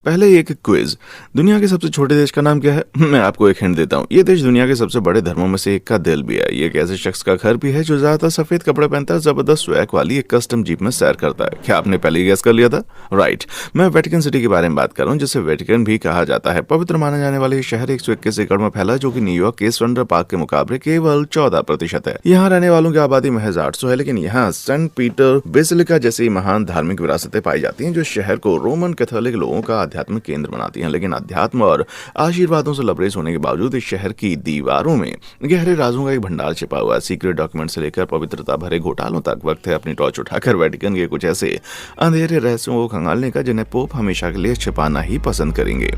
पहले एक क्विज। दुनिया के सबसे छोटे देश का नाम क्या है? मैं आपको एक हिंट देता हूँ। ये देश दुनिया के सबसे बड़े धर्मों में से एक का दिल भी है। ये एक ऐसे शख्स का घर भी है जो ज्यादातर सफेद कपड़े पहनता है, जबरदस्त स्वैग वाली एक कस्टम जीप में सैर करता है। क्या आपने पहले गेस कर लिया था? राइट, मैं वेटिकन सिटी के बारे में बात कर रहा हूँ, जिसे वेटिकन भी कहा जाता है। पवित्र माना जाने वाला ये शहर 121 एकड़ में फैला है, जो कि न्यूयॉर्क के स्वतंत्र पार्क के मुकाबले केवल 14% है। यहाँ रहने वालों की आबादी महज 800 है, लेकिन यहाँ सेंट पीटर बेसिलिका जैसी महान धार्मिक विरासतें पाई जाती हैं, जो शहर को रोमन कैथोलिक लोगों का आध्यात्मिक केंद्र बनाती हैं। लेकिन अध्यात्म और आशीर्वादों से लबरेज होने के बावजूद इस शहर की दीवारों में गहरे राजों का एक भंडार छिपा हुआ है। सीक्रेट डॉक्यूमेंट से लेकर पवित्रता भरे घोटालों तक। वक्त है अपनी टॉर्च उठाकर वेटिकन के कुछ ऐसे अंधेरे रहस्यों को खंगालने का, जिन्हें पोप हमेशा के लिए छिपाना ही पसंद करेंगे।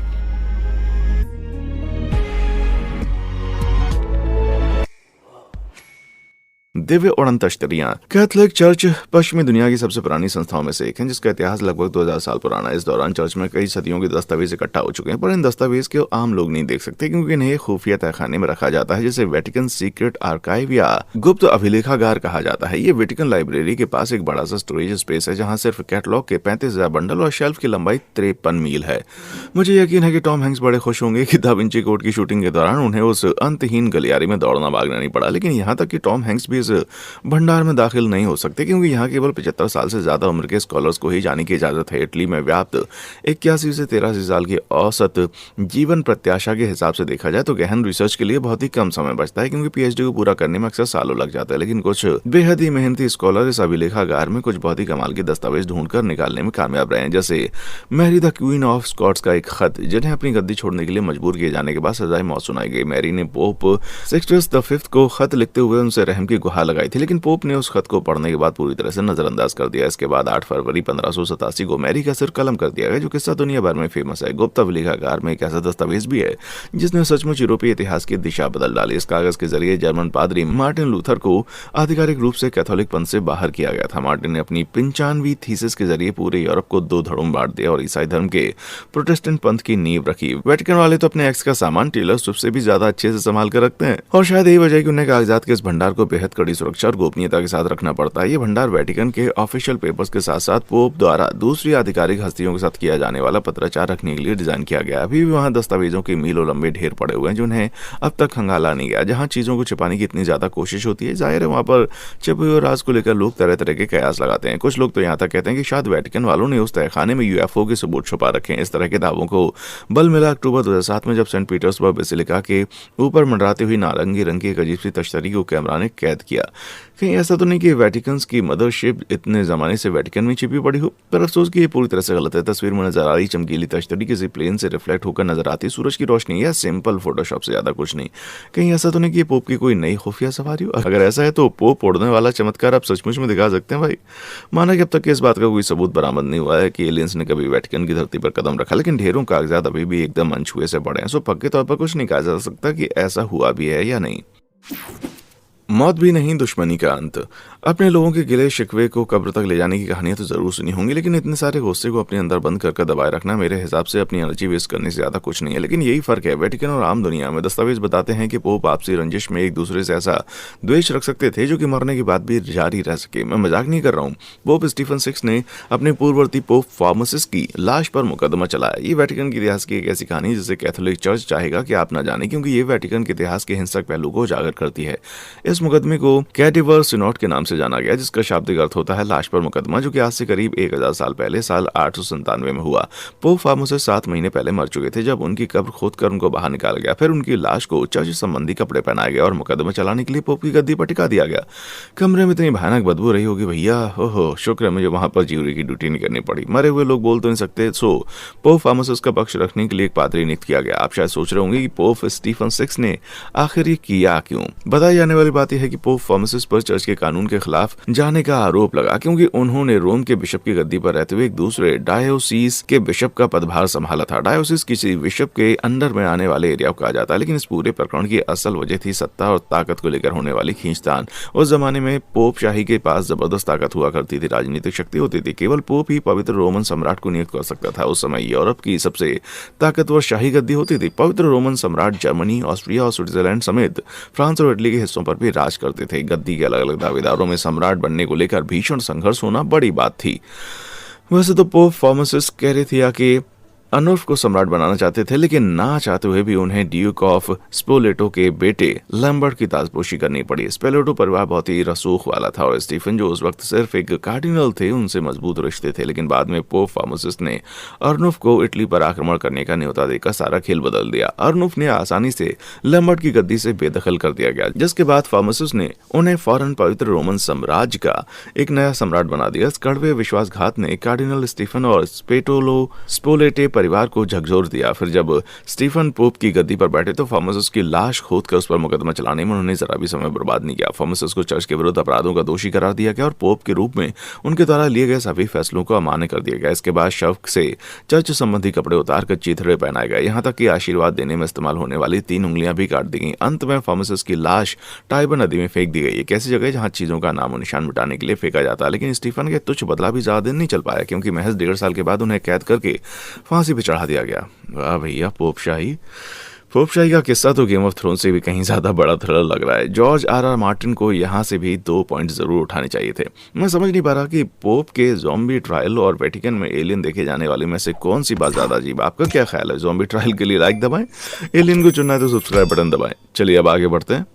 दिव्य उड़नतश्तरियां। कैथोलिक चर्च पश्चिमी दुनिया की सबसे पुरानी संस्थाओं में से एक है, जिसका इतिहास लगभग 2000 साल पुराना है। इस दौरान चर्च में कई सदियों के दस्तावेज इकट्ठा हो चुके हैं, पर इन दस्तावेज को आम लोग नहीं देख सकते, क्योंकि इन्हें खुफिया तहखाने में रखा जाता है, जिसे वेटिकन सीक्रेट आर्काइव या गुप्त अभिलेखागार कहा जाता है। ये वेटिकन लाइब्रेरी के पास एक बड़ा सा स्टोरेज स्पेस है, जहाँ सिर्फ कैटलॉग के 35,000 बंडल और शेल्फ की लंबाई 53 मील है। मुझे यकीन है कि टॉम हैंक्स बड़े खुश होंगे कि दा विंची कोड की शूटिंग के दौरान उन्हें उस अंतहीन गलियारे में दौड़ना भागना नहीं पड़ा। लेकिन यहाँ तक कि टॉम हैंक्स भी इस भंडार में दाखिल नहीं हो सकते, क्योंकि यहाँ केवल 75 साल से ज्यादा उम्र के स्कॉलर्स को ही जाने की इजाजत है। इटली में व्याप्त 81 से 83 साल की औसत जीवन प्रत्याशा के हिसाब से देखा जाए तो गहन रिसर्च के लिए बहुत ही कम समय बचता है, क्योंकि पीएचडी को पूरा करने में अक्सर सालों लग जाता है। लेकिन कुछ बेहद ही मेहनती स्कॉलर इस अभिलेखागार में कुछ बहुत ही कमाल के दस्तावेज ढूंढकर निकालने में कामयाब रहे हैं, जैसे Mary the Queen of Scots का एक खत, जिन्हें अपनी गद्दी छोड़ने के लिए मजबूर किए जाने के बाद सजाए मौत सुनाई गई। मैरी ने पोप सिक्सटस V को खत लिखते हुए उनसे रहम की गुहार लगाई थी, लेकिन पोप ने उस खत को पढ़ने के बाद पूरी तरह से नजरअंदाज कर दिया। इसके बाद 8 फरवरी 1587 को मैरी का सिर कलम कर दिया गया, जो किस्सा दुनिया भर में फेमस है। गुप्त अभिलेखागार में एक ऐसा दस्तावेज भी है जिसने सचमुच यूरोपीय इतिहास की दिशा बदल डाली। इस कागज के जरिए जर्मन पादरी मार्टिन लूथर को आधिकारिक रूप से कैथोलिक पंथ से बाहर किया गया था। मार्टिन ने अपनी 95वीं थीसिस के जरिए पूरे यूरोप को 2 धड़ों में बांट दिया और ईसाई धर्म के प्रोटेस्टेंट पंथ की नींव रखी। वेटिकन वाले तो अपने एक्स का सामान टेलर स्विफ्ट से भी ज्यादा अच्छे से संभाल कर रखते हैं, और शायद यही वजह है कि उन्हें कागजात के इस भंडार को बेहद कड़ी सुरक्षा और गोपनीयता के साथ रखना पड़ता है। ये भंडार वेटिकन के ऑफिशियल पेपर्स के साथ साथ पोप द्वारा दूसरी आधिकारिक हस्तियों के साथ किया जाने वाला पत्राचार रखने के लिए डिजाइन किया गया है। अभी भी वहां दस्तावेजों के मीलों लंबे ढेर पड़े हुए हैं, जिन्हें अब तक खंगाला नहीं गया। जहां चीजों को छिपाने की इतनी ज्यादा कोशिश होती है, जाहिर है वहां पर छिपे हुए राज को लेकर लोग तरह तरह के कयास लगाते हैं। कुछ लोग तो यहाँ तक कहते हैं कि शायद वेटिकन वालों ने उस तहखाने में यूएफओ के सबूत छुपा रखे हैं। इस तरह के दावों को बल मिला अक्टूबर 2007 में, जब सेंट पीटर्सबर्ग बेसिलिका के ऊपर मंडराती हुई नारंगी रंग की एक अजीब सी तश्तरी को कैमरा ने कैद किया। कहीं ऐसा तो नहीं कि वेटिकन की मदरशिप इतने जमाने से वेटिकन में छिपी पड़ी हो, पर अफसोस कि ये पूरी तरह से गलत है। तस्वीर में नजर आ रही चमकीली तश्तरी किसी प्लेन से रिफ्लेक्ट होकर नजर आती सूरज की रोशनी या सिंपल फोटोशॉप से ज्यादा कुछ नहीं। कहीं ऐसा तो नहीं कि पोप की कोई नई खुफिया सवारी हो? अगर ऐसा है तो पोप उड़ने वाला चमत्कार आप सचमुच में दिखा सकते हैं भाई। माना कि अब तक इस बात का कोई सबूत बरामद नहीं हुआ है कि एलियंस ने कभी वेटिकन की धरती पर कदम रखा, लेकिन ढेरों कागजात अभी भी एकदम अनछुए से पड़े हैं। सो पक्के तौर पर कुछ नहीं कहा जा सकता कि ऐसा हुआ भी है या नहीं। मौत भी नहीं, दुश्मनी का अंत। अपने लोगों के गिले शिकवे को कब्र तक ले जाने की कहानियां तो जरूर सुनी होंगी, लेकिन इतने सारे गुस्से को अपने अंदर बंद कर दबाए रखना मेरे हिसाब से अपनी एनर्जी वेस्ट करने से ज्यादा कुछ नहीं है। लेकिन यही फर्क है वेटिकन और आम दुनिया में। दस्तावेज बताते हैं कि पोप आपसी रंजिश में एक दूसरे से ऐसा द्वेष रख सकते थे जो कि मरने के बाद भी जारी रह सके। मैं मजाक नहीं कर रहा हूँ। पोप स्टीफन 6 ने अपने पूर्ववर्ती पोप फार्मसिस की लाश पर मुकदमा चलाया। ये वेटिकन के इतिहास की एक ऐसी कहानी जिसे कैथोलिक चर्च चाहेगा कि आप न जाने, क्योंकि ये वेटिकन के इतिहास के हिंसक पहलू को उजागर करती है। इस मुकदमे को कैडिवर सिनोड के नाम से जाना गया, जिसका शाब्दिक अर्थ होता है लाश पर मुकदमा, जो कि आज से करीब 1000 साल पहले साल 897 में हुआ। पोप फार्मसिस 7 महीने पहले मर चुके थे जब उनकी कब्र खोदकर उनको बाहर निकाला गया। फिर उनकी लाश को चर्च संबंधी कपड़े पहनाए गए और मुकदमा चलाने के लिए पोप की गद्दी पर टिका दिया गया। कमरे में इतनी भयानक बदबू रही होगी भैया, ओहो, शुक्र है मुझे वहां पर ज्यूरी की ड्यूटी नहीं करनी पड़ी। मरे हुए लोग बोल तो नहीं सकते, सो पोप फार्मसिस का पक्ष रखने के लिए एक पादरी नियुक्त किया गया। आप शायद सोच रहे होंगे कि पोप स्टीफन 6 ने आखिर ये किया क्यों। बताई जाने वाली बात यह है कि पोप फार्मसिस पर चर्च के कानून के खिलाफ जाने का आरोप लगा, क्योंकि उन्होंने रोम के बिशप की गद्दी पर रहते हुए एक दूसरे डायोसीस के बिशप का पदभार संभाला था। डायोसीस किसी बिशप के अंडर में आने वाले एरिया को कहा जाता है, लेकिन इस पूरे प्रकरण की असल वजह थी सत्ता और ताकत को लेकर होने वाली खींचतान। उस जमाने में पोप शाही के पास जबरदस्त ताकत हुआ करती थी, राजनीतिक शक्ति होती थी। केवल पोप ही पवित्र रोमन सम्राट को नियुक्त कर सकता था। उस समय यूरोप की सबसे ताकतवर शाही गद्दी होती थी। पवित्र रोमन सम्राट जर्मनी, ऑस्ट्रिया और स्विट्जरलैंड समेत फ्रांस और इटली के हिस्सों पर भी राज करते थे। गद्दी के अलग अलग दावेदारों में सम्राट बनने को लेकर भीषण संघर्ष होना बड़ी बात थी। वैसे तो पोप फार्मसिस कह रहे थे कि अर्नुफ को सम्राट बनाना चाहते थे, लेकिन ना चाहते हुए भी उन्हें ड्यूक ऑफ स्पोलेटो के बेटे लैम्बर्ट की ताजपोशी करनी पड़ी। स्पोलेटो परिवार बहुत ही रसूख वाला था और स्टीफन जो उस वक्त सिर्फ एक कार्डिनल थे उनसे मजबूत रिश्ते थे, लेकिन बाद में पोप फ्रांसिस ने अर्नुफ को इटली पर आक्रमण करने का न्योता देकर सारा खेल बदल दिया। अर्नुफ ने आसानी से लैम्बर्ट की गद्दी से बेदखल कर दिया गया, जिसके बाद फ्रांसिस ने उन्हें फौरन पवित्र रोमन साम्राज्य का एक नया सम्राट बना दिया। इस कड़वे विश्वासघात ने कार्डिनल स्टीफन और स्पोलेटे परिवार को झकझोर दिया। फिर जब स्टीफन पोप की गद्दी पर बैठे तो फ्रांसिस की लाश खोदकर उस पर मुकदमा चलाने में उन्होंने जरा भी समय बर्बाद नहीं किया। फ्रांसिस को चर्च के विरुद्ध अपराधों का दोषी करार दिया गया और पोप के रूप में उनके द्वारा लिए गए सभी फैसलों को अमान्य कर दिया गया। इसके बाद शव से चर्च संबंधी कपड़े उतारकर चीथड़े पहनाए गए, यहाँ तक कि आशीर्वाद देने में इस्तेमाल होने वाली 3 उंगलियां भी काट दी गई। अंत में फ्रांसिस की लाश टाइबर नदी में फेंक दी गई। एक ऐसी जगह जहां चीजों का नामो निशान मिटाने के लिए फेंका जाता है। लेकिन स्टीफन के तुच्छ बदला भी ज्यादा दिन नहीं चल पाया, क्योंकि महज 1.5 साल के बाद उन्हें कैद करके फांसी पर चढ़ा दिया गया। वाह भैया, पोपशाही का किस्सा तो गेम ऑफ थ्रोन से भी कहीं ज्यादा बड़ा थ्रिलर लग रहा है। जॉर्ज आर मार्टिन को यहाँ से भी 2 पॉइंट जरूर उठाने चाहिए थे। मैं समझ नहीं पा रहा कि पोप के ज़ॉम्बी ट्रायल और वेटिकन में एलियन देखे जाने वाले में से कौन सी बात ज्यादा अजीब। आपका क्या ख्याल है? ज़ॉम्बी ट्रायल के लिए लाइक दबाएं, एलियन को चुनना है तो सब्सक्राइब बटन दबाएं। चलिए अब आगे बढ़ते हैं।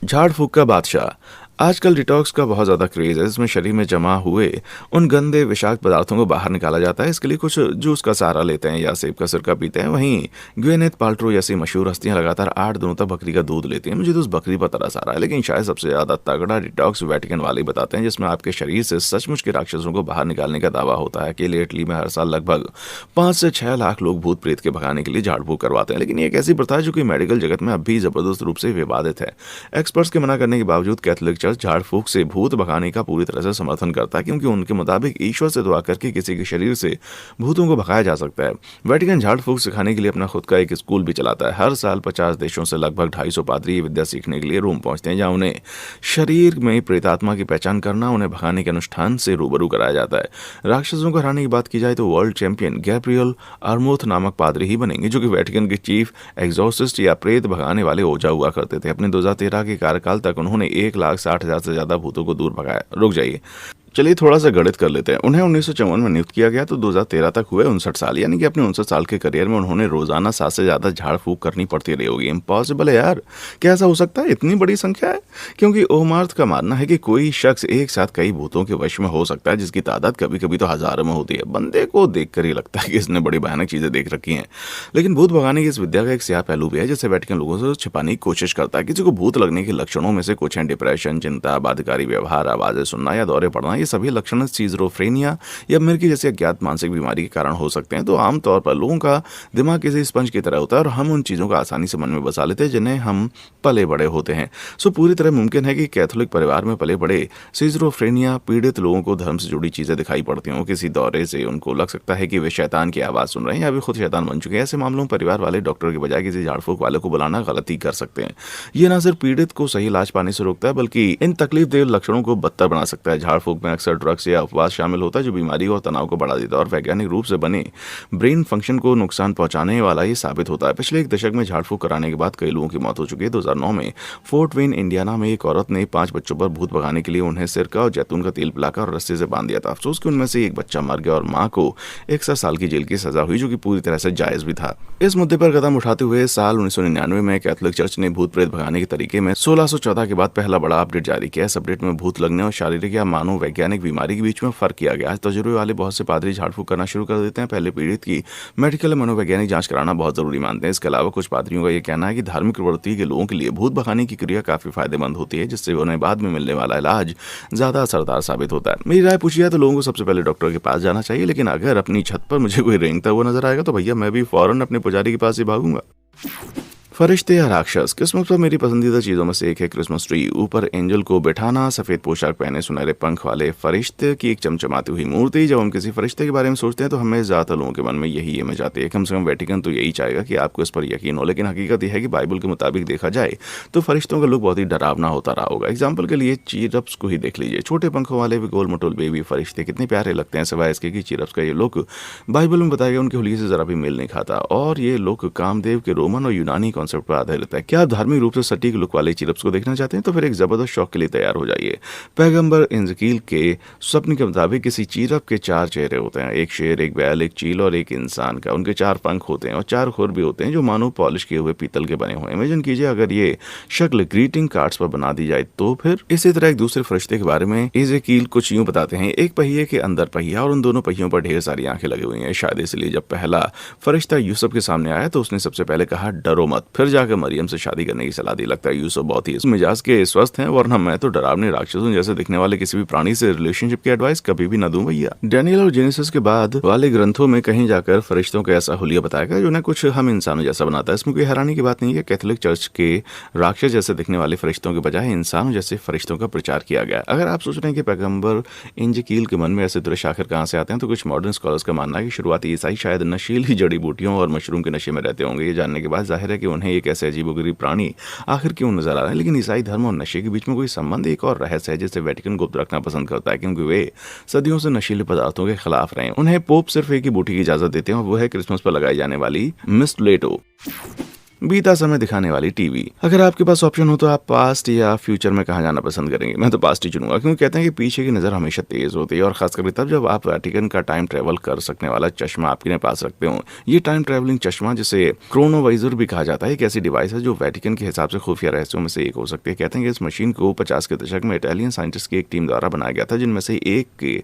झाड़ फूक का बादशाह। आजकल डिटॉक्स का बहुत ज़्यादा क्रेज है, इसमें शरीर में जमा हुए उन गंदे विषाक्त पदार्थों को बाहर निकाला जाता है। इसके लिए कुछ जूस का सहारा लेते हैं या सेब का सिरका पीते हैं। वहीं ग्वेनेथ पाल्ट्रो जैसी मशहूर हस्तियां लगातार 8 दिनों तक बकरी का दूध लेती हैं। मुझे तो उस बकरी पर तरस आ रहा है, लेकिन शायद सबसे ज़्यादा तगड़ा डिटॉक्स वेटिकन वाले बताते हैं, जिसमें आपके शरीर से सचमुच के राक्षसों को बाहर निकालने का दावा होता है। अकेले इटली में हर साल लगभग 5 से 6 लाख लोग भूत प्रेत के भगाने के लिए झाड़ फूक करवाते हैं। लेकिन ये एक ऐसी प्रथा है जो कि मेडिकल जगत में अब भी जबरदस्त रूप से विवादित है। एक्सपर्ट्स के मना करने के बावजूद कैथोलिक चर्च झाड़ फूक से भूत भगाने का पूरी तरह से समर्थन करता है, क्योंकि उनके मुताबिक ईश्वर से दुआ करके किसी के शरीर से भूतों को भगाया जा सकता है। वेटिकन झाड़ फूक सिखाने के लिए अपना खुद का एक स्कूल भी चलाता है। हर साल 50 देशों से लगभग 250 पादरी ये विद्या सीखने के लिए रोम पहुंचते हैं, जहां उन्हें शरीर में प्रेतात्मा की पहचान करना, उन्हें भगाने के अनुष्ठान से रूबरू कराया जाता है। राक्षसों को हराने की बात की जाए तो वर्ल्ड चैंपियन गैब्रियल आर्मोथ नामक पादरी ही बनेंगे, जो कि वेटिकन के चीफ एग्जॉर्सिस्ट या प्रेत भगाने वाले ओझा हुआ करते थे। अपने 2013 के कार्यकाल तक उन्होंने 1,60,000 से ज्यादा भूतों को दूर भगाया। रुक जाइए, चलिए थोड़ा सा गणित कर लेते हैं। उन्हें 1954 में नियुक्त किया गया तो 2013 तक हुए 59 साल, यानी कि अपने 59 साल के करियर में उन्होंने रोजाना 7 से ज्यादा झाड़ फूक करनी पड़ती रही होगी। इम्पॉसिबल है यार, क्या ऐसा हो सकता है? इतनी बड़ी संख्या है? क्योंकि ओमार्थ का मानना है कि कोई शख्स एक साथ कई भूतों के वश में हो सकता है, जिसकी तादाद कभी कभी तो हजारों में होती है। बंदे को देखकर ही लगता है कि इसने बड़ी भयानक चीजें देख रखी हैं। लेकिन भूत भगाने की इस विद्या का एक स्याह पहलू भी है, जिसे वेटिकन लोगों से छिपाने की कोशिश करता है। किसी को भूत लगने के लक्षणों में से कुछ हैं डिप्रेशन, चिंता, बाध्यकारी व्यवहार, आवाजें सुनना या दौरे पड़ना। ये सभी लक्षण स्किज़ोफ्रेनिया या मिर्गी जैसी अज्ञात मानसिक बीमारी के कारण हो सकते हैं। तो आमतौर पर लोगों का दिमाग किसी स्पंज की तरह होता है और हम उन चीज़ों का आसानी से मन में बसा लेते हैं जिन्हें हम पले बड़े होते हैं। सो पूरी तरह मुमकिन है कि कैथोलिक परिवार में पले बड़े स्किज़ोफ्रेनिया पीड़ित लोगों को धर्म से जुड़ी चीज़ें दिखाई पड़ती हों। किसी दौरे से उनको लग सकता है कि वे शैतान की आवाज़ सुन रहे हैं या वे खुद शैतान बन चुके हैं। ऐसे मामलों में परिवार वाले डॉक्टर के बजाय किसी झाड़ फूक वाले को बुलाना गलती कर सकते हैं। ये न सिर्फ पीड़ित को सही इलाज पाने से रोकता है बल्कि इन तकलीफदेह लक्षणों को बदतर बना सकता है। झाड़ फूक में अक्सर ड्रग्स या उपवास शामिल होता है जो बीमारी और तनाव को बढ़ा देता है और वैज्ञानिक रूप से बने ब्रेन फंक्शन को नुकसान पहुंचाने वाला ये साबित होता है। पिछले एक दशक में झाड़ फूक कराने के बाद कई लोगों की मौत हो चुकी है। 2009 में फोर्ट वेन इंडियाना में एक औरत ने 5 बच्चों पर भूत भगाने के लिए उन्हें सिरका और जैतून का तेल पिलाकर और रस्सी से बांध दिया था। अफसोस कि उनमें से एक बच्चा मर गया और मां को 61 साल की जेल की सजा हुई, जो कि पूरी तरह से जायज भी था। इस मुद्दे पर कदम उठाते हुए साल 1999 में कैथोलिक चर्च ने भूत प्रेत भगाने के तरीके में 1614 के बाद पहला बड़ा अपडेट जारी किया। इस अपडेट में भूत लगने और शारीरिक या मनोवैज्ञानिक बीमारी के बीच में फर्क किया गया। आज तजुर्बे वाले बहुत से पादरी झाड़ फूक करना शुरू कर देते हैं। पहले पीड़ित की मेडिकल मनोवैज्ञानिक जांच कराना बहुत जरूरी मानते हैं। इसके अलावा कुछ पादरियों का यह कहना है कि धार्मिक प्रवृत्ति के लोगों के लिए भूत भगाने की क्रिया काफी फायदेमंद होती है, जिससे उन्हें बाद में मिलने वाला इलाज ज्यादा असरदार साबित होता है। मेरी राय पूछी है तो लोगों को सबसे पहले डॉक्टर के पास जाना चाहिए, लेकिन अगर अपनी छत पर मुझे कोई रेंगता हुआ नजर आएगा तो भैया मैं भी फौरन अपने पुजारी के पास ही भागूंगा। फरिश्ते या राक्षस। क्रिसमस पर मेरी पसंदीदा चीज़ों में से एक है क्रिसमस ट्री। ऊपर एंजल को बैठाना, सफ़ेद पोशाक पहने सुनहरे पंख वाले फरिश्ते की एक चमचमाती हुई मूर्ति। जब हम किसी फरिश्ते के बारे में सोचते हैं तो हमें ज़्यादातर लोगों के मन में यही इमेज आती है। कम से कम वेटिकन तो यही चाहेगा कि आपको इस पर यकीन हो, लेकिन हकीकत यह है कि बाइबल के मुताबिक देखा जाए तो फरिश्तों का लुक बहुत ही डरावना होता रहा होगा। एग्जाम्पल के लिए चिरप्स को ही देख लीजिए। छोटे पंखों वाले गोल मटोल बेबी फरिश्ते कितने प्यारे लगते हैं, सिवाय इसके कि चिरप्स का ये लुक बाइबल में बताया गया उनके हुलिये से ज़रा भी मेल नहीं खाता। और ये लुक कामदेव के रोमन और यूनानी कॉन्सेप्ट पर आधारित है। क्या आप धार्मिक रूप से सटीक लुक वाले चिरप्स को देखना चाहते हैं? तो फिर एक जबरदस्त शौक के लिए तैयार हो जाइए। पैगंबर इंजकील के स्वप्न के मुताबिक किसी चीरप के 4 चेहरे होते हैं, एक शेर, एक बैल, एक चील और एक इंसान का। उनके 4 पंख होते हैं और 4 खुर भी होते हैं जो मानो पॉलिश किए हुए पीतल के बने हुए हैं। इमेजिन कीजिए अगर ये शक्ल ग्रीटिंग कार्ड्स पर बना दी जाए तो फिर। इसी तरह एक दूसरे फरिश्ते के बारे में इज़ेकील कुछ यूं बताते हैं, एक पहिए के अंदर पहिया और उन दोनों पहियों पर ढेर सारी आंखें लगी हुई हैं। शायद इसलिए जब पहला फरिश्ता यूसुफ के सामने आया तो उसने सबसे पहले कहा डरो मत, फिर जाकर मरियम से शादी करने की सलाह दी। लगता है यूसुफ बहुत ही मिजाज के स्वस्थ हैं, वरना मैं तो डरावने राक्षसों जैसे दिखने वाले किसी भी प्राणी से रिलेशनशिप की एडवाइस कभी भी न दूं भैया। डैनियल और जेनेसिस के बाद वाले ग्रंथों में कहीं जाकर फरिश्तों का ऐसा हुलिया बताया गया जो उन्हें कुछ हम इंसानों जैसा बनाता है। इसमें कोई हैरानी की बात नहीं है। कैथोलिक चर्च के राक्षस जैसे दिखने वाले फरिश्तों के बजाय इंसानों जैसे फरिश्तों का प्रचार किया गया। अगर आप सोच रहे हैं कि पैगंबर इंजकील के मन में ऐसे दृश्य आखिर कहां से आते हैं, तो कुछ मॉडर्न स्कॉलर्स का मानना है कि शुरुआती ईसाई शायद नशीली जड़ी बूटियों और मशरूम के नशे में रहते होंगे। ये जानने के बाद जाहिर है कि उन्हें एक ऐसे अजीबोगरीब प्राणी आखिर क्यों नजर आ रहा है। लेकिन ईसाई धर्म और नशे के बीच में कोई संबंध एक और रहस्य है जिसे वेटिकन गुप्त रखना पसंद करता है, क्योंकि वे सदियों से नशीले पदार्थों के खिलाफ रहे हैं। उन्हें पोप सिर्फ एक ही बूटी की इजाजत देते हैं और वो है क्रिसमस पर लगाई जाने वाली मिस्टलेटो, बीता समय दिखाने वाली टीवी। अगर आपके पास ऑप्शन हो तो आप पास्ट या फ्यूचर में कहाँ जाना पसंद करेंगे? मैं तो पास्ट ही चुनूंगा, क्योंकि कहते हैं कि पीछे की नज़र हमेशा तेज होती है और खासकर तब जब आप वेटिकन का टाइम ट्रेवल कर सकने वाला चश्मा आपके पास रखते हो। ये टाइम ट्रेवलिंग चश्मा, जिसे क्रोनोवाइजर भी कहा जाता है, एक ऐसी डिवाइस है जो वेटिकन के हिसाब से खुफिया रहस्यों में से एक हो सकती है। कहते हैं कि इस मशीन को 50 के दशक में इटालियन साइंटिस्ट की एक टीम द्वारा बनाया गया था, जिनमें से एक के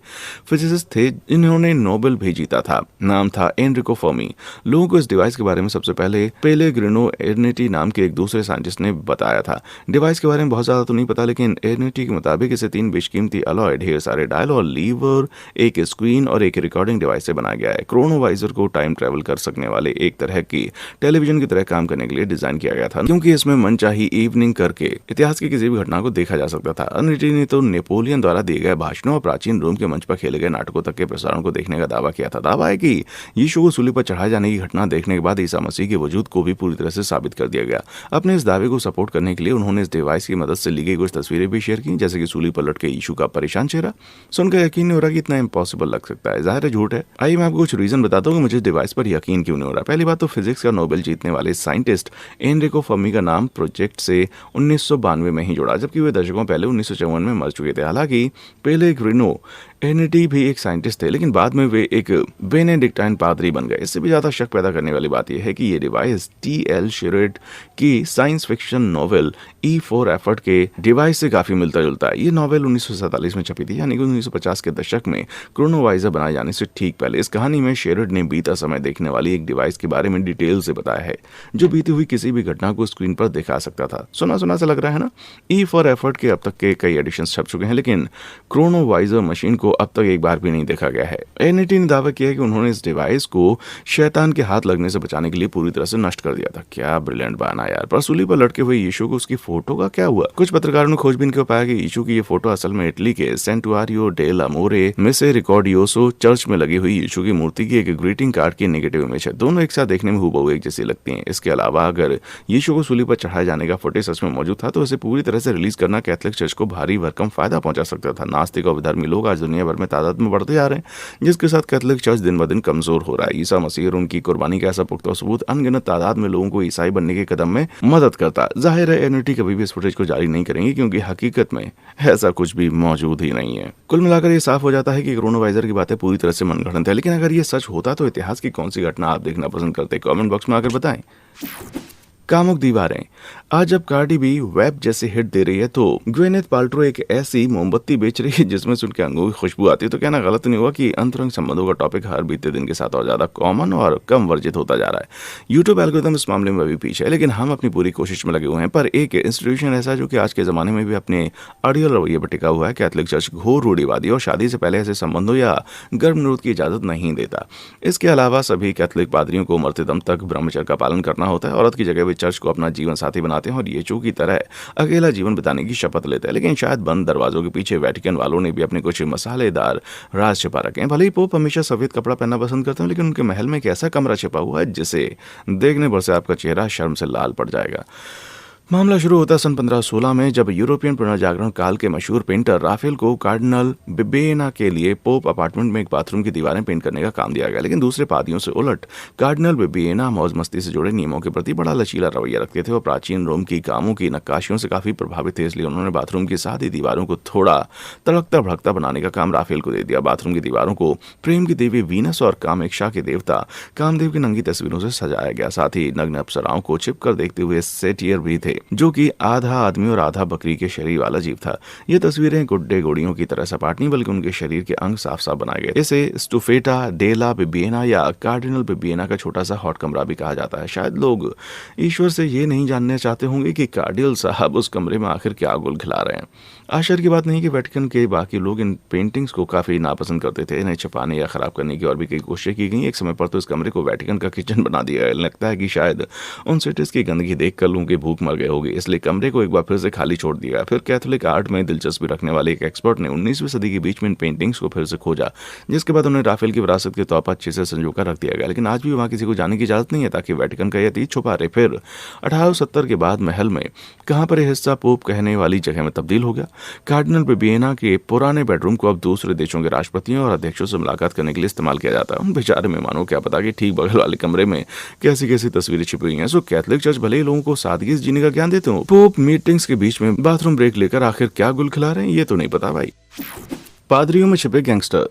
फिजिसिस्ट थे जिन्होंने नोबेल भी जीता था। नाम था एनरिको फर्मी। लोगों को इस डिवाइस के बारे में सबसे पहले पेलेग्रिनो एर्नेटी नाम के एक दूसरे साइंटिस्ट ने बताया था। डिवाइस के बारे में बहुत ज्यादा तो नहीं पता, लेकिन एर्नेटी के मुताबिक इसे 3 बेशकीमती अलॉय, ढेर सारे डायल और लीवर, एक स्क्रीन और एक रिकॉर्डिंग डिवाइस से बनाया गया है। क्रोनोवाइजर को टाइम ट्रेवल कर सकने वाले एक तरह की टेलीविजन की तरह काम करने के लिए डिजाइन किया गया था, क्योंकि इसमें मनचाही इवनिंग करके इतिहास की किसी भी घटना को देखा जा सकता था। एर्नेटी ने तो नेपोलियन द्वारा दिए गए भाषणों और प्राचीन रोम के मंच पर खेले गए नाटकों तक के प्रसारण को देखने का दावा किया था। दावा है कि यीशु को सूली पर चढ़ाए जाने की घटना देखने के बाद ईसा मसीह के वजूद को भी पूरी तरह से साबित कर दिया गया। अपने इस दावे को सपोर्ट करने के लिए उन्होंने इस डिवाइस की मदद से ली गई कुछ तस्वीरें भी शेयर की, जैसे कि सूली पर लटके यीशु का परेशान चेहरा। सुनकर यकीन नहीं हो रहा कि इतना इम्पॉसिबल लग सकता है, जाहिर है झूठ है। आइए मैं आपको कुछ रीजन बताता हूँ कि मुझे इस डिवाइस पर यकीन क्यों नहीं हो रहा। पहली बात तो फिजिक्स का नोबेल जीतने वाले साइंटिस्ट एनरिको फर्मी का नाम प्रोजेक्ट से 1992 में ही जुड़ा, जबकि वे दशकों पहले 1954 में मर चुके थे। हालांकि पेलेग्रिनो एर्नेटी भी एक साइंटिस्ट थे, लेकिन बाद में वे एक बेनेडिक्टाइन पादरी बन गए। इससे भी ज्यादा शक पैदा करने वाली बात यह है कि ये डिवाइस टी.एल. शेरेड की science fiction novel E for effort के डिवाइस से काफी मिलता जुलता है। ये नॉवेल 1947 में छपी थी, यानी कि 1950 के दशक में क्रोनोवाइजर बनाए जाने से ठीक पहले। इस कहानी में शेरेड ने बीता समय देखने वाली एक डिवाइस के बारे में डिटेल से बताया है, जो बीती हुई किसी भी घटना को स्क्रीन पर दिखा सकता था। सुना सुना सा लग रहा है ना? ई फॉर एफर्ट के अब तक के कई एडिशन छप चुके हैं, लेकिन क्रोनोवाइजर मशीन को अब तक एक बार भी नहीं देखा गया है। एर्नेटी ने दावा किया कि उन्होंने इस डिवाइस को शैतान के हाथ लगने से बचाने के लिए पूरी तरह से नष्ट कर दिया था। क्या ब्रिलियंट बहाना यार। पर सूली पर लटके हुए यीशु को उसकी फोटो का क्या हुआ? कुछ पत्रकारों ने खोजबीन कर पाया कि यीशु की ये फोटो असल में इटली के सेंटुआरियो डेल अमोरे मिसेरिकॉर्डियोसो चर्च में लगी हुई यीशु की मूर्ति की एक ग्रीटिंग कार्ड की नेगेटिव इमेज है। दोनों एक साथ देखने में हूबहू एक जैसी लगती हैं। इसके अलावा अगर यीशु को सूली पर चढ़ाए जाने का फुटेज सच में मौजूद था तो इसे पूरी तरह से रिलीज करना कैथोलिक चर्च को भारी भरकम फायदा पहुंचा सकता था। नास्तिक और विधर्मी लोग आज दुनिया भर में तादाद में बढ़ते जा रहे हैं, जिसके साथ कैथोलिक चर्च दिन ब दिन कमजोर हो रहा है। ईसा मसीह और उनकी कुर्बानी का ऐसा पुख्ता सबूत अनगिनत तादाद में लोगों को ईसाई बनने के कदम में मदद करता। जाहिर है एर्नेटी कभी भी इस फुटेज को जारी नहीं करेंगे, क्योंकि हकीकत में ऐसा कुछ भी मौजूद ही नहीं है। कुल मिलाकर ये साफ हो जाता है कि क्रोनोवाइजर की बातें पूरी तरह से मनगढ़ंत है। लेकिन अगर ये सच होता तो इतिहास की कौन सी घटना आप देखना पसंद करते? कमेंट बॉक्स में आकर बताएं। कामुक दीवारें। आज जब कार्डी बी वेब जैसे हिट दे रही है तो ग्वेनेथ पाल्ट्रो एक ऐसी मोमबत्ती बेच रही है जिसमें से उनके अंगों की खुशबू आती है, तो कहना गलत नहीं हुआ कि अंतरंग संबंधों का टॉपिक हर बीते दिन के साथ और ज्यादा कॉमन और कम वर्जित होता जा रहा है। यूट्यूब एल्गोरिथम इस मामले में अभी पीछे है, लेकिन हम अपनी पूरी कोशिश में लगे हुए हैं। पर एक इंस्टीट्यूशन ऐसा जो कि आज के जमाने में भी अपने अड़ियल रवैये पर टिका हुआ है, कैथोलिक चर्च घोर रूढ़िवादी और शादी से पहले ऐसे संबंधों या गर्भनिरोध की इजाजत नहीं देता। इसके अलावा सभी कैथोलिक पादरियों को मरते दम तक ब्रह्मचर्य का पालन करना होता है। औरत की जगह वे चर्च को अपना जीवन साथी बनाते हैं और यीशु की तरह अकेला जीवन बिताने की शपथ लेते हैं। लेकिन शायद बंद दरवाजों के पीछे वेटिकन वालों ने भी अपने कुछ मसालेदार राज छिपा रखे हैं। भले ही पोप हमेशा सफेद कपड़ा पहनना पसंद करते हैं, लेकिन उनके महल में एक ऐसा कमरा छिपा हुआ है जिसे देखने पर से आपका चेहरा शर्म से लाल पड़ जाएगा। मामला शुरू होता है सन 1516 में, जब यूरोपियन पुनर्जागरण काल के मशहूर पेंटर राफेल को कार्डिनल बिबेना के लिए पोप अपार्टमेंट में एक बाथरूम की दीवारें पेंट करने का काम दिया गया। लेकिन दूसरे पादियों से उलट कार्डिनल बिबेना मौज मस्ती से जुड़े नियमों के प्रति बड़ा लचीला रवैया रखते थे और प्राचीन रोम की कामों की नक्काशियों से काफी प्रभावित थे। इसलिए उन्होंने बाथरूम की सादी दीवारों को थोड़ा तड़कता भड़कता बनाने का काम राफेल को दे दिया। बाथरूम की दीवारों को प्रेम की देवी वीनस और कामेक्षा के देवता कामदेव की नंगी तस्वीरों से सजाया गया। साथ ही नग्न अप्सराओं को छिपकर देखते हुए सेटियर भी थे, जो कि आधा आदमी और आधा बकरी के शरीर वाला जीव था। ये तस्वीरें गुड्डे गोड़ियों की तरह सपाट नहीं, बल्कि उनके शरीर के अंग साफ साफ बनाए गए। इसे स्टूफेटा डेला बिबिएना या कार्डिनल बिबिएना का छोटा सा हॉट कमरा भी कहा जाता है। शायद लोग ईश्वर से ये नहीं जानना चाहते होंगे कि कार्डिनल साहब उस कमरे में आखिर क्या गुल खिला रहे हैं। आश्चर्य की बात नहीं कि वेटिकन के बाकी लोग इन पेंटिंग्स को काफी नापसंद करते थे। इन्हें छुपाने या खराब करने की और भी कई कोशिशें की गई। एक समय पर तो इस कमरे को वेटिकन का किचन बना दिया गया। लगता है कि शायद उन सिटीज की गंदगी देखकर लोगों की भूख मर गए होगी, इसलिए कमरे को एक बार फिर से खाली छोड़ दिया। फिर कैथोलिक आर्ट में दिलचस्पी रखने वाले एक एक्सपर्ट ने 19वीं सदी के बीच में इन पेंटिंग्स को फिर से खोजा, जिसके बाद उन्हें राफेल की विरासत के तौर पर अच्छे से संजोकर रख दिया गया। लेकिन आज भी वहां किसी को जाने की इजाजत नहीं है, ताकि वेटिकन का यह अतीत छुपा रहे। फिर 1870 के बाद महल में कहां पर यह हिस्सा पोप कहने वाली जगह में तब्दील हो गया। कार्डिनल बिबिएना के पुराने बेडरूम को अब दूसरे देशों के राष्ट्रपतियों और अध्यक्षों से मुलाकात करने के लिए इस्तेमाल किया जाता है। उन बेचारे मेहमानों को क्या पता कि ठीक बगल वाले कमरे में कैसी कैसी तस्वीरें छिपी हुई हैं। सो कैथोलिक चर्च भले ही लोगों को सादगी से जीने का ज्ञान देते हो, पोप मीटिंग्स के बीच में बाथरूम ब्रेक लेकर आखिर क्या गुल खिला रहे हैं ये तो नहीं पता भाई। पादरियों में छिपे गैंगस्टर।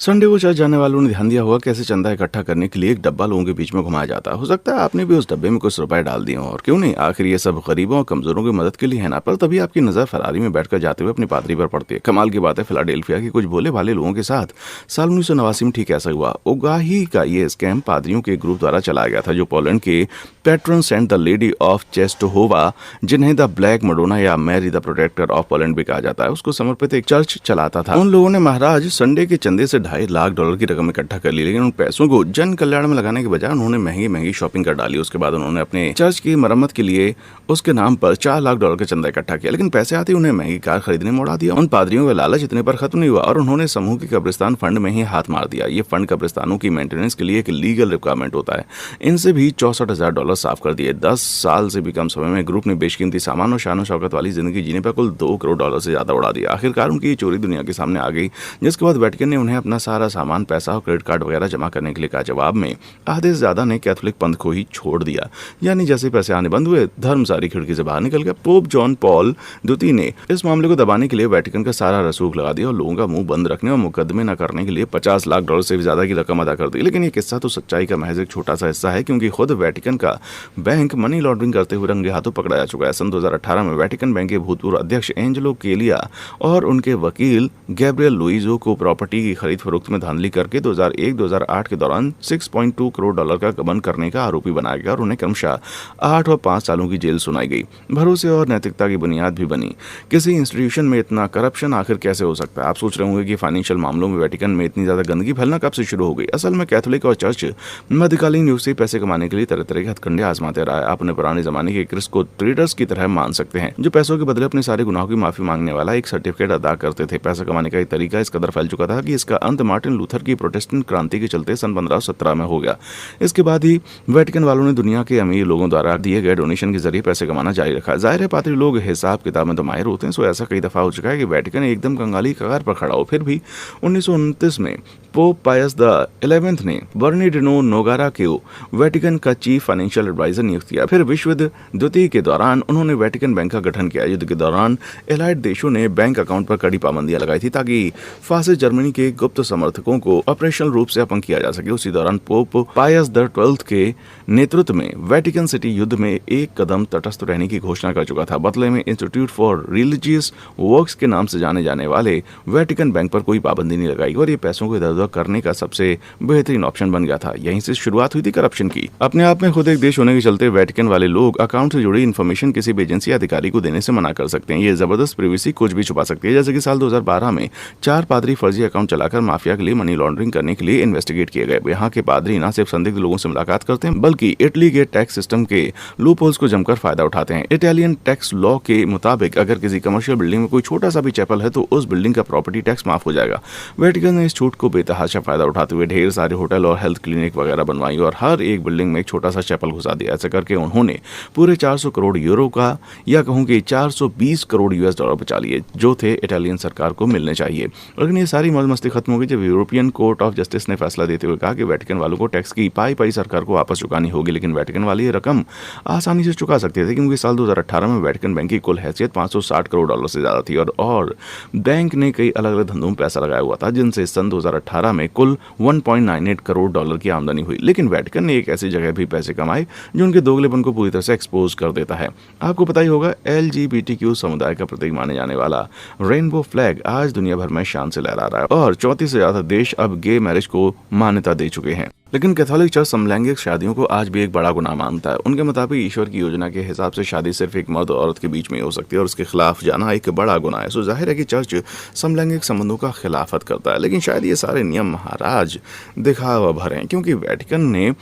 संडे को चर्च जाने वालों ने ध्यान दिया होगा कैसे चंदा इकट्ठा करने के लिए एक डब्बा लोगों के बीच में घुमाया जाता है। हो सकता है आपने भी उस डब्बे में कुछ रुपए डाल दिए हों, और क्यों नहीं, आखिर ये सब गरीबों और कमजोरों की मदद के लिए है ना। पर तभी आपकी नजर फरारी में बैठकर जाते हुए अपनी पादरी पर पड़ती है। कमाल की बात है, फिलाडेल्फिया के कुछ भोले भाले लोगों के साथ साल 1989 में ठीक ऐसा हुआ। उगाही का ये स्कैम पादरियों के ग्रुप द्वारा चलाया गया था, जो पोलैंड के patron saint the lady of Czestochowa, जिन्हें द ब्लैक मडोना या Mary the protector of Poland भी कहा जाता है, उसको समर्पित एक चर्च चलाता था। उन लोगों ने महाराज संडे के चंदे से $2.5 लाख रकम इकट्ठा कर ली, लेकिन उन पैसों को जन कल्याण में लगाने के बजाय उन्होंने महंगी महंगी शॉपिंग कर डाली। उसके बाद उन्होंने अपने चर्च की मरम्मत के लिए उसके नाम पर $4 लाख का चंदा इकट्ठा किया, लेकिन पैसे आते उन्हें महंगी कार खरीदने में उड़ा दिया। उन पादरियों का लालच इतने पर खत्म नहीं हुआ और उन्होंने समूह के कब्रिस्तान फंड में ही हाथ मार दिया। ये फंड कब्रिस्तानों की मेंटेनेंस के लिए एक लीगल रिक्वायरमेंट होता है। इनसे भी $64,000 साफ कर दिए। 10 साल से भी कम समय में ग्रुप ने बेशकीमती सामान और शान शौकत वाली जिंदगी जीने पर कुल $2 करोड़ से ज्यादा उड़ा दिया। आखिरकार उनकी चोरी दुनिया के सामने आ गई, जिसके बाद वेटिकन ने उन्हें अपना सारा सामान, पैसा और क्रेडिट कार्ड वगैरह जमा करने के लिए कहा। जवाब में आधे से ज्यादा ने कैथोलिक पंथ को ही छोड़ दिया, यानी जैसे पैसे आने बंद हुए, धर्म सारी खिड़की से बाहर निकल गया। पोप जॉन पॉल द्वितीय ने इस मामले को दबाने के लिए वेटिकन का सारा रसूख लगा दिया और लोगों का मुंह बंद रखने और मुकदमे न करने के लिए $50 लाख से भी ज्यादा की रकम अदा कर दी। लेकिन ये किस्सा तो सच्चाई का महज एक छोटा सा हिस्सा है, क्योंकि खुद वेटिकन का बैंक मनी लॉन्ड्रिंग करते हुए रंगे हाथों पकड़ा जा चुका है। सन 2018 में वेटिकन बैंक के भूतपूर्व अध्यक्ष एंजेलो केलिया और उनके वकील गैब्रियल लुइजो को प्रॉपर्टी की खरीद फरोख्त में धांधली करके 2001-2008 के दौरान $6.2 करोड़ का गबन करने का आरोपी बनाया गया और उन्हें क्रमशः 8 और 5 सालों की जेल सुनाई गई। भरोसे और नैतिकता की बुनियाद भी बनी। किसी इंस्टीट्यूशन में इतना करप्शन आखिर कैसे हो सकता है? आप सोच रहे होंगे कि फाइनेंशियल मामलों में वेटिकन में इतनी ज्यादा गंदगी फैलना कब से शुरू हो गई। असल में कैथोलिक और चर्च मध्यकालीन युग से पैसे कमाने के लिए तरह तरह के हथकंडे आजमाते रहा है। आप अपने पुराने जमाने के क्रिस्को ट्रेडर्स की तरह मान सकते हैं, जो पैसों के बदले अपने सारे गुनाहों की माफी मांगने वाला एक सर्टिफिकेट अदा करते थे। पैसा कमाने का एक तरीका इस कदर फैल चुका था कि इसका अंत मार्टिन लूथर की प्रोटेस्टेंट क्रांति के चलते सन 1517 में हो गया। इसके बाद ही वेटिकन वालों ने दुनिया के अमीर लोगों द्वारा दिए गए डोनेशन के जरिए पैसे कमाना जारी रखा। जाहिर है पादरी लोग हिसाब किताब में तो माहिर होते हैं, सो ऐसा कई दफा हो चुका है कि वेटिकन एकदम कंगाली कगार पर खड़ा हो। फिर भी 1929 में पोप पायस द 11 ने बर्नार्डिनो नोगारा को वेटिकन का चीफ फाइनेंशियल एडवाइजर नियुक्त किया। फिर विश्व युद्ध द्वितीय के दौरान उन्होंने वेटिकन बैंक का गठन किया। युद्ध के दौरान एलाइड देशों ने बैंक अकाउंट पर कड़ी पाबंदियां लगाई थी, ताकि फासिस्ट जर्मनी के गुप्त समर्थकों को ऑपरेशनल रूप से अपंग किया जा सके। उसी दौरान पोप पायस द 12 के नेतृत्व में वेटिकन सिटी युद्ध में एक कदम तटस्थ रहने की घोषणा कर चुका था। बदले में इंस्टीट्यूट फॉर रिलीजियस वर्क्स के नाम से जाने जाने वाले वेटिकन बैंक पर कोई पाबंदी नहीं लगाई और ये पैसों को इधर उधर करने का सबसे बेहतरीन ऑप्शन बन गया था। यहीं से शुरुआत हुई थी करप्शन की। अपने आप में खुद एक देश होने के चलते वेटिकन वाले लोग अकाउंट से जुड़ी इन्फॉर्मेशन किसी भी एजेंसी या अधिकारी को देने से मना कर सकते हैं। ये जबरदस्त प्रिवेसी कुछ भी छुपा सकती है। जैसे कि साल 2012 में 4 पादरी फर्जी अकाउंट चलाकर माफिया के लिए मनी लॉन्ड्रिंग करने के लिए इन्वेस्टिगेट किए गए। यहाँ के पादरी न सिर्फ संदिग्ध लोगों से मुलाकात करते हैं बल्कि इटली के टैक्स सिस्टम के लूपहोल्स को जमकर फायदा उठाते हैं। इटालियन टैक्स लॉ के मुताबिक अगर किसी कमर्शियल बिल्डिंग में कोई छोटा सा भी चैपल है तो उस बिल्डिंग का प्रॉपर्टी टैक्स माफ हो जाएगा। वेटिकन ने इस छूट को बेतहाशा फायदा उठाते हुए ढेर सारे होटल और हेल्थ क्लिनिक वगैरह बनवाई और हर एक बिल्डिंग में एक छोटा सा चैपल घुसा दिया। ऐसा करके उन्होंने पूरे 400 करोड़ यूरो का या कहूँ कि 420 करोड़ यूएस डॉलर बचा लिए जो थे इटालियन सरकार को मिलने चाहिए। लेकिन ये सारी मौज मस्ती खत्म हो गई जब यूरोपियन कोर्ट ऑफ जस्टिस ने फैसला देते हुए कहा कि वेटिकन वालों को टैक्स की पाई सरकार को वापस चुकानी होगी। लेकिन वेटिकन वाले ये रकम आसानी से चुका सकते थे क्योंकि साल 2018 में वेटिकन बैंक की कुल हैसियत 560 करोड़ डॉलर से ज्यादा थी और बैंक ने कई अलग अलग धंधों में पैसा लगाया हुआ था जिनसे सन 2018 में कुल 1.98 करोड़ डॉलर की आमदनी हुई। लेकिन वेटिकन ने एक ऐसी जगह भी पैसे कमाए जो उनके दोगलेपन को पूरी तरह से एक्सपोज कर देता है। आपको पता ही होगा LGBTQ समुदाय का प्रतीक माने जाने वाला रेनबो फ्लैग आज दुनिया भर में शान से लहरा रहा है और 34 से ज्यादा देश अब गे मैरिज को मान्यता दे चुके हैं। लेकिन कैथोलिक चर्च समलैंगिक शादियों को आज भी एक बड़ा गुनाह मानता है। उनके मुताबिक ईश्वर की योजना के हिसाब से शादी सिर्फ एक मर्द और औरत के बीच में हो सकती है और उसके खिलाफ जाना एक बड़ा गुनाह है। सो जाहिर है कि चर्च समलैंगिक संबंधों का खिलाफत करता है। लेकिन शायद ये सारे नियम महाराज दिखावा भरे हैं क्योंकि वेटिकन ने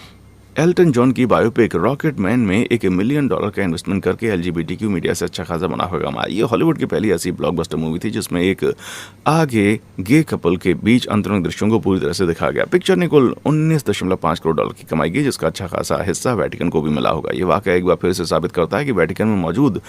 एल्टन जॉन की बायोपिक रॉकेट मैन में $1 मिलियन का इन्वेस्टमेंट करके LGBTQ मीडिया से अच्छा खासा मुनाफा कमाया। ये हॉलीवुड की पहली ऐसी ब्लॉकबस्टर मूवी थी जिसमें एक आगे गे कपल के बीच अंतरंग दृश्यों को पूरी तरह से दिखाया गया। पिक्चर ने कुल $19.5 करोड़ की कमाई की जिसका अच्छा खासा हिस्सा वेटिकन को भी मिला होगा। ये वाकया एक बार फिर से साबित करता है कि वेटिकन में मौजूद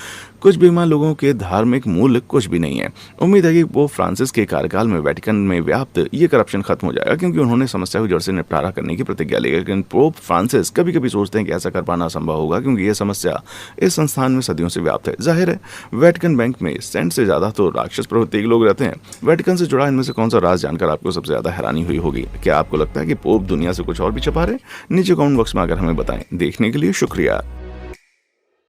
कुछ बेईमान लोगों के धार्मिक मूल्य कुछ भी नहीं है। उम्मीद है कि पोप फ्रांसिस के कार्यकाल में वेटिकन में व्याप्त ये करप्शन खत्म हो जाएगा क्योंकि उन्होंने समस्या को जड़ से निपटारा करने की प्रतिज्ञा ली। लेकिन पोप फ्रांसिस कभी कभी सोचते हैं कि ऐसा कर पाना असंभव होगा क्योंकि यह समस्या इस संस्थान में सदियों से व्याप्त है। जाहिर है वेटिकन बैंक में सेंट से ज्यादा तो राक्षस प्रवृत्ति के लोग रहते हैं। वेटिकन से जुड़ा इनमें से कौन सा राज जानकर आपको सबसे ज्यादा हैरानी हुई होगी? क्या आपको लगता है कि पोप दुनिया से कुछ और भी छुपा रहे? नीचे कमेंट बॉक्स में आकर हमें बताएं। देखने के लिए शुक्रिया।